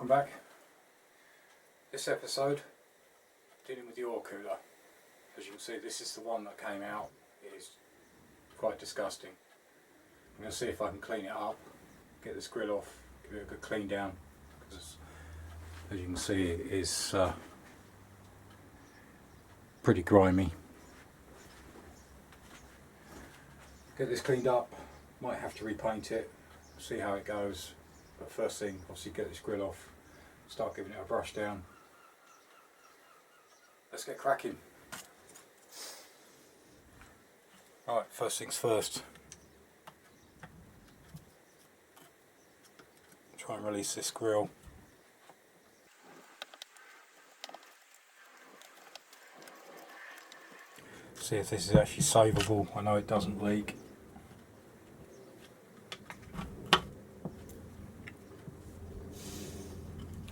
welcome back. This episode, dealing with the oil cooler. As you can see, this is the one that came out. It is quite disgusting. I'm going to see if I can clean it up, get this grill off, give it a good clean down, because as you can see it is pretty grimy. Get this cleaned up, might have to repaint it, see how it goes. But first thing, obviously get this grill off, start giving it a brush down. Let's get cracking. Right, first things first. Try and release this grill. See if this is actually savable. I know it doesn't leak.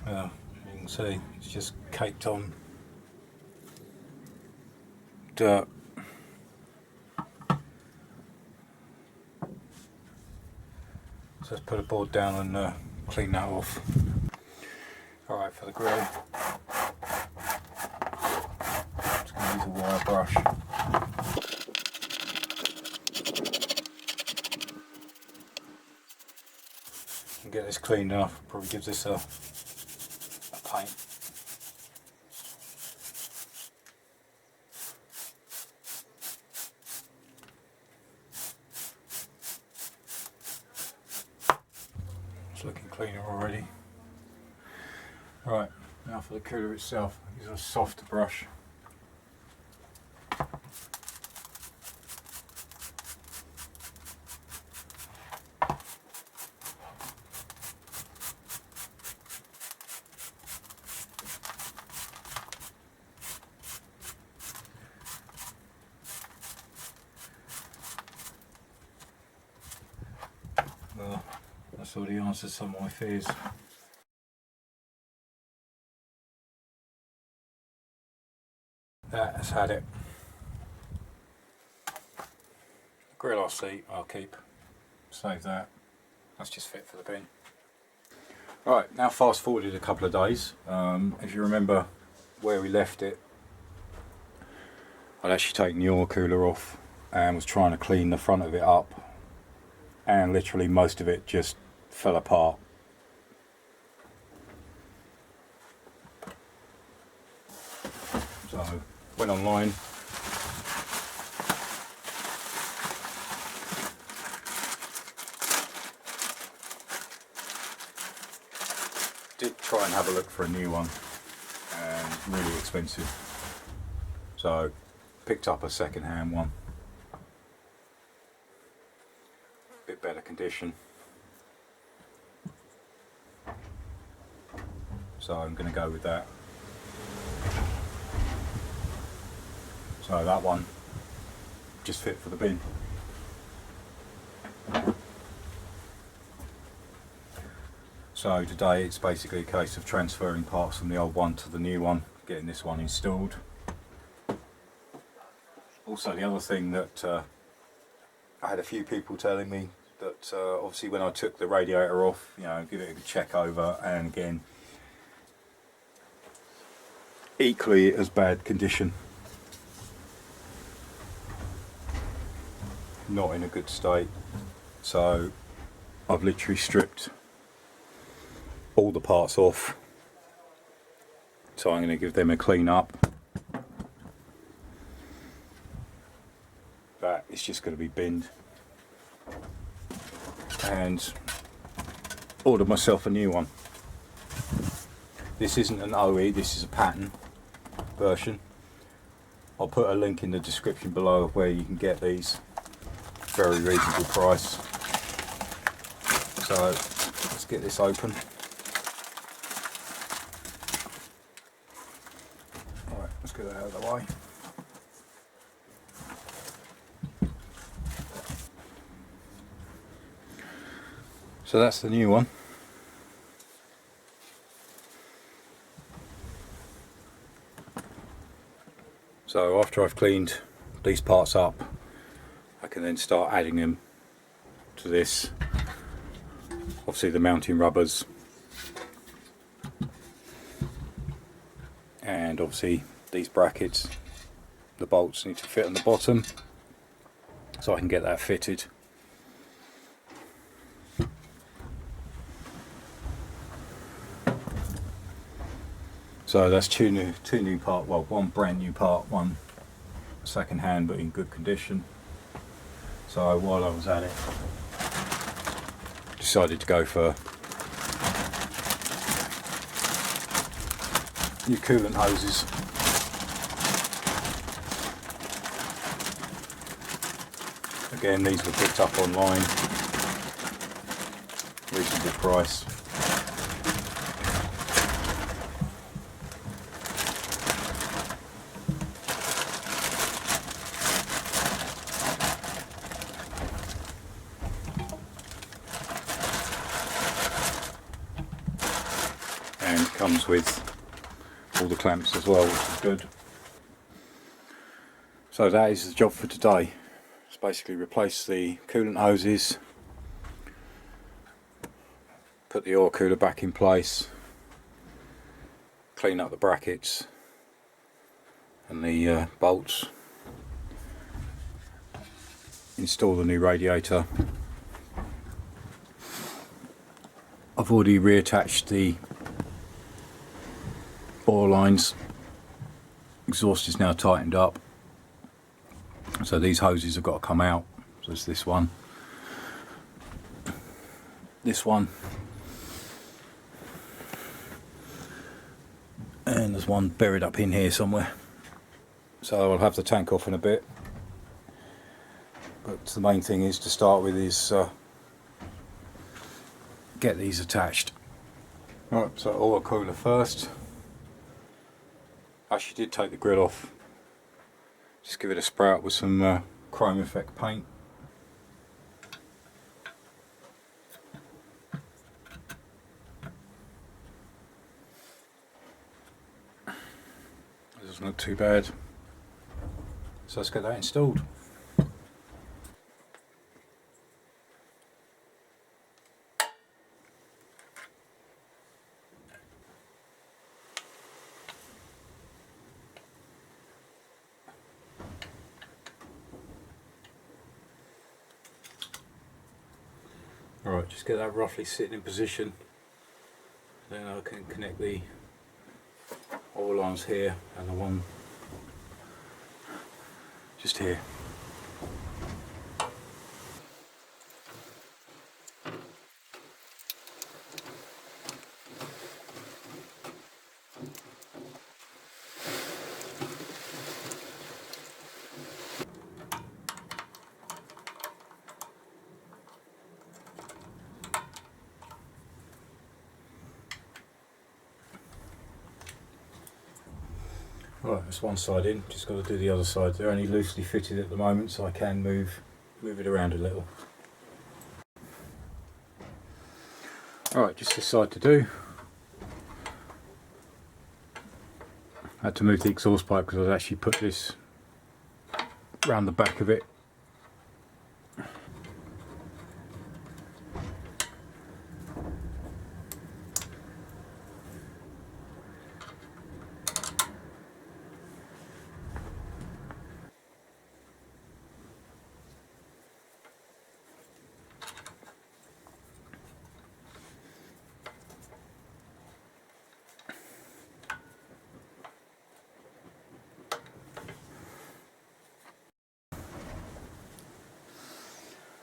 As you can see, it's just caked on dirt. So let's put a board down and clean that off. Alright, for the grill, just going to use a wire brush. And get this cleaned enough, probably gives this a paint. It's looking cleaner already. Right, now for the cooler itself, use a softer brush. Well, that's already answered some of my fears. That has had it. Grill I'll keep. Save that. That's just fit for the bin. Right, now fast forwarded a couple of days. If you remember where we left it, I'd actually taken the oil cooler off and was trying to clean the front of it up, and literally most of it just fell apart. So went online, did try and have a look for a new one, and really expensive, so picked up a second-hand one, bit better condition. So I'm going to go with that. So that one just fit for the bin. So today it's basically a case of transferring parts from the old one to the new one, getting this one installed. Also, the other thing that I had a few people telling me that obviously when I took the radiator off, you know, give it a good check over, and again, equally as bad condition, not in a good state. So I've literally stripped all the parts off, so I'm going to give them a clean up. That is just going to be binned, and order myself a new one. This isn't an OE, this is a Patron version. I'll put a link in the description below of where you can get these. Very reasonable price. So let's get this open. Alright, let's get that out of the way. So that's the new one. So after I've cleaned these parts up, I can then start adding them to this. Obviously the mounting rubbers, and obviously these brackets, the bolts need to fit on the bottom, so I can get that fitted. So that's two new part, well, one brand new part, one second hand but in good condition. So while I was at it, decided to go for new coolant hoses. Again, these were picked up online, reasonable price. And it comes with all the clamps as well, which is good. So that is the job for today. It's basically replace the coolant hoses, put the oil cooler back in place, clean up the brackets and the bolts, install the new radiator. I've already reattached the oil lines, exhaust is now tightened up, so these hoses have got to come out. So it's this one, and there's one buried up in here somewhere, so I'll have the tank off in a bit, but the main thing is to start with is get these attached. Right, so oil cooler first. Actually did take the grill off, just give it a spray out with some chrome effect paint. It doesn't look too bad, so let's get that installed. Alright, just get that roughly sitting in position, then I can connect the oil lines here and the one just here. Right, that's one side in, just got to do the other side. They're only loosely fitted at the moment, so I can move it around a little. Alright, just this side to do. I had to move the exhaust pipe because I actually put this round the back of it.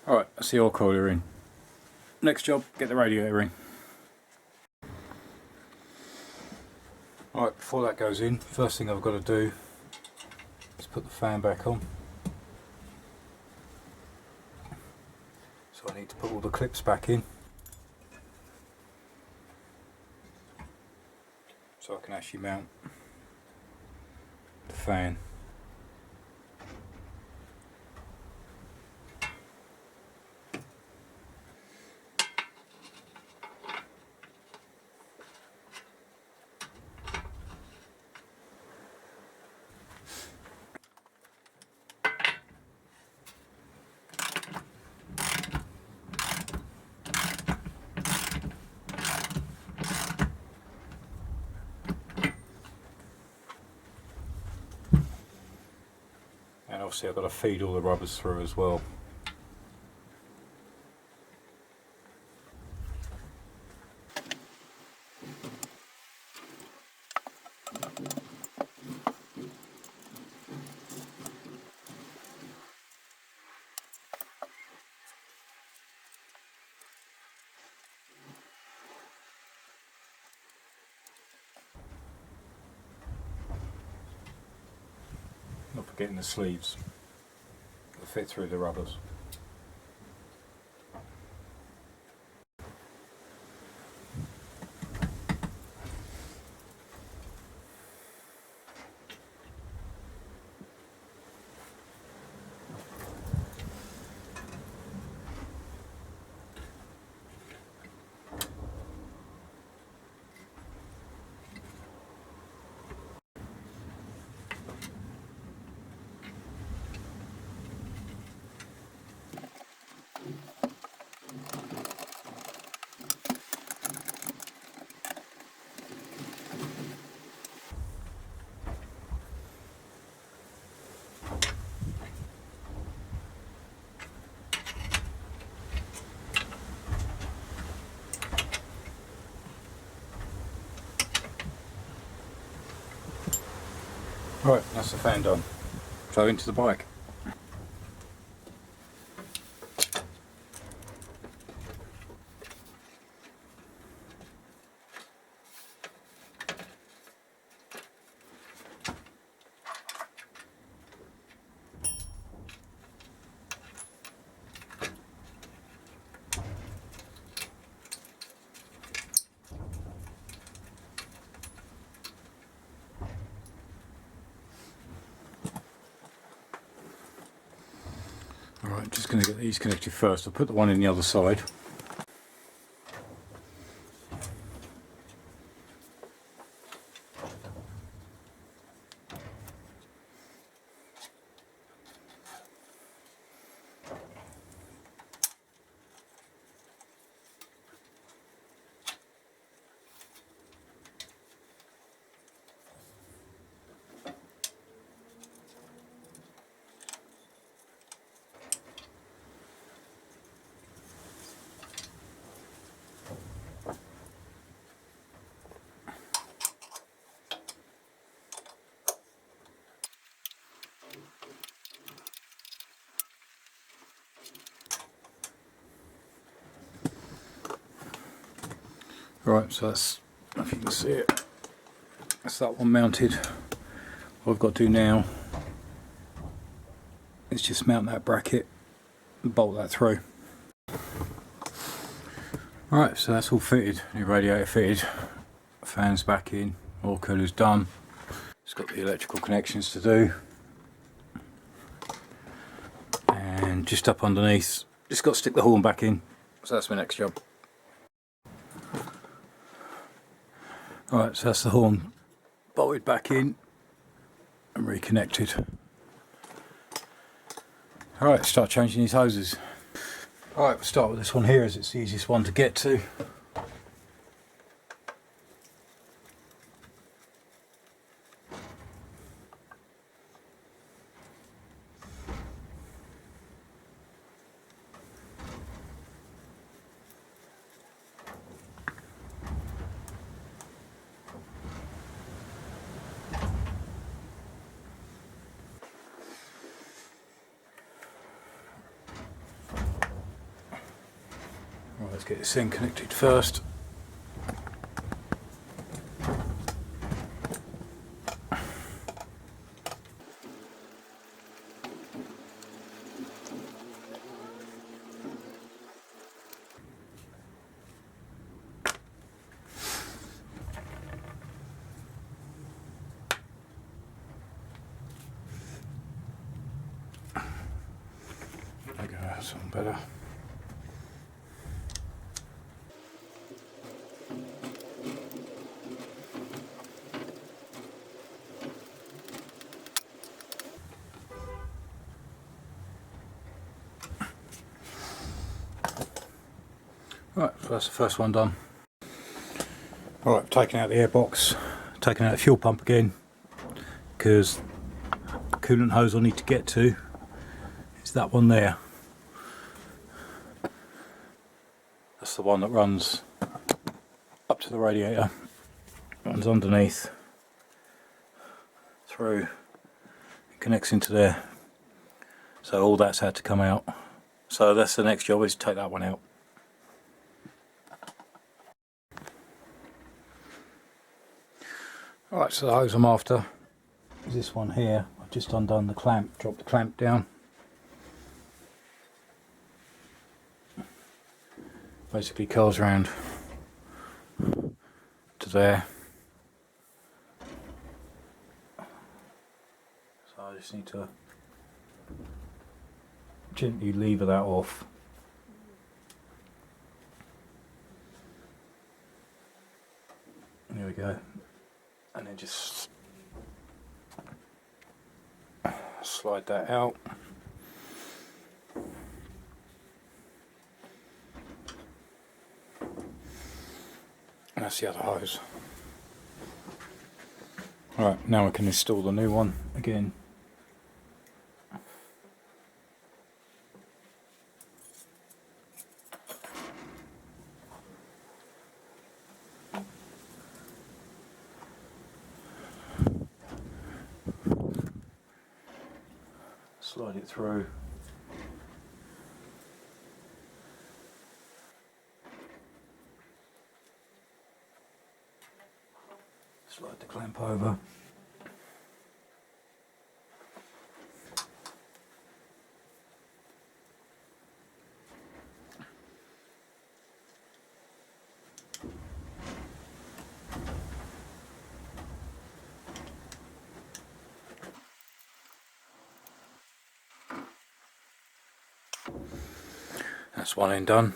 Alright, that's the oil cooler in. Next job, get the radiator in. Alright, before that goes in, first thing I've got to do is put the fan back on. So I need to put all the clips back in, so I can actually mount the fan. obviously I've got to feed all the rubbers through as well. Not forgetting the sleeves that fit through the rubbers. Right, that's the fan done. So into the bike. Alright, just going to get these connected first. I'll put the one in the other side. Right, so that's, if you can see it, that's that one mounted. What I've got to do now is just mount that bracket and bolt that through. Right, so that's all fitted, new radiator fitted, fans back in, oil cooler's done. It's got the electrical connections to do. And just up underneath, just got to stick the horn back in, so that's my next job. Right, so that's the horn bolted back in and reconnected. Alright, start changing these hoses. Alright, we'll start with this one here as it's the easiest one to get to. Right, let's get this thing connected first. There we go, that's something better. Right, so that's the first one done. Alright, taking out the airbox, taking out the fuel pump again, because the coolant hose I need to get to is that one there. That's the one that runs up to the radiator, runs underneath, through, it connects into there. So all that's had to come out. So that's the next job, is to take that one out. Alright, so the hose I'm after is this one here. I've just undone the clamp, dropped the clamp down. Basically curls around to there. So I just need to gently lever that off. There we go. And then just slide that out. And that's the other hose. Alright, now I can install the new one again. Slide it through. Slide the clamp over. That's one end done.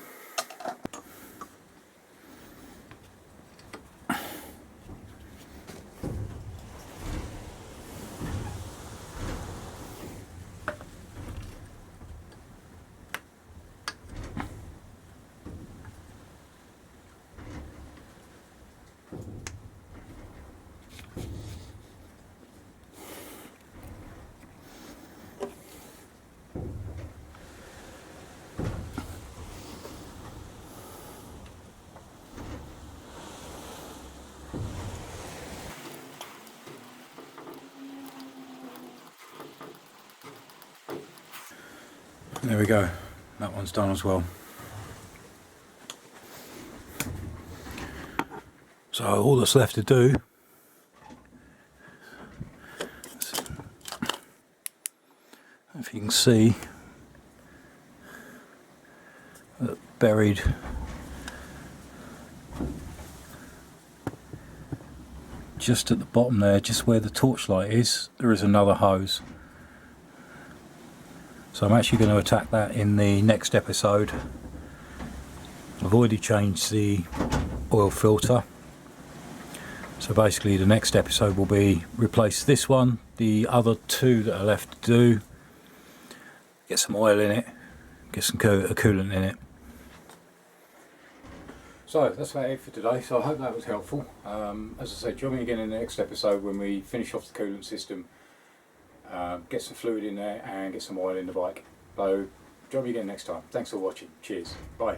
There we go, that one's done as well. So all that's left to do, if you can see, buried just at the bottom there, just where the torchlight is, there is another hose. So I'm actually going to attack that in the next episode. I've already changed the oil filter. So basically the next episode will be replace this one, the other two that are left to do, get some oil in it, get some coolant in it. So that's about it for today, so I hope that was helpful. As I said, join me again in the next episode when we finish off the coolant system. Get some fluid in there and get some oil in the bike. So join me again next time. Thanks for watching. Cheers. Bye.